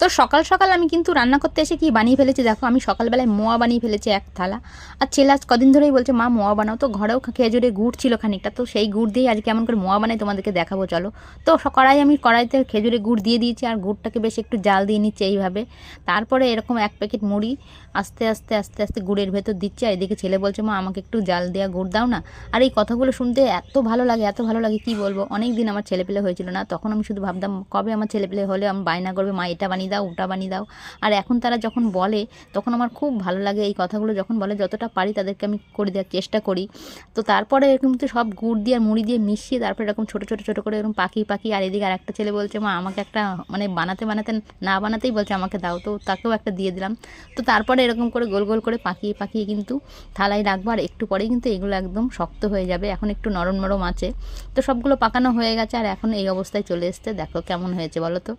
তো সকাল সকাল আমি কিন্তু রান্না করতে এসে কি বানিয়ে ফেলেছি দেখো, আমি সকালবেলায় মোয়া বানিয়ে ফেলেছি এক থালা। আর ছেলে আজ কদিন ধরেই বলছে মা মোয়া বানাও, তো ঘরেও খেজুরে গুড় ছিল খানিকটা, তো সেই গুড় দিয়ে আজ কেমন করে মোয়া বানাই তোমাদেরকে দেখাবো চলো। তো আমি কড়াইতে খেজুরে গুড় দিয়ে দিয়েছি আর গুড়টাকে বেশ একটু জাল দিয়ে নিচ্ছি এইভাবে। তারপরে এরকম এক প্যাকেট মুড়ি আস্তে আস্তে আস্তে আস্তে গুড়ের ভেতর দিচ্ছি, আর এদিকে ছেলে বলছে মা আমাকে একটু জাল দেওয়া গুড় দাও না। আর এই কথাগুলো শুনতে এত ভালো লাগে, এত ভালো লাগে কি বলবো। অনেক দিন আমার ছেলেপেলে হয়েছিল না, তখন আমি শুধু ভাবতাম কবে আমার ছেলেপেলে হলে আমি বায়না করবে মা এটা বানিয়ে দাও ওটা বানিয়ে দাও। আর এখন তারা যখন বলে তখন আমার খুব ভালো লাগে, এই কথাগুলো যখন বলে যতটা পারি তাদেরকে আমি করে দেওয়ার চেষ্টা করি। তো তারপরে এরকম তো সব গুড় দিয়ে আর মুড়ি দিয়ে মিশিয়ে তারপরে এরকম ছোটো ছোটো ছোটো করে এরকম পাকি পাকি। আর এদিকে আর একটা ছেলে বলছে মা আমাকে একটা মানে বানাতে বানাতে না বানাতেই বলছে আমাকে দাও, তো তাকেও একটা দিয়ে দিলাম। তো তারপরে এরকম করে গোল গোল করে পাকিয়ে পাকিয়ে কিন্তু থালায় রাখবো, আর একটু পরেই কিন্তু এগুলো একদম শক্ত হয়ে যাবে, এখন একটু নরম নরম আছে। তো সবগুলো পাকানো হয়ে গেছে আর এখন এই অবস্থায় চলে এসছে, দেখো কেমন হয়েছে বলো তো।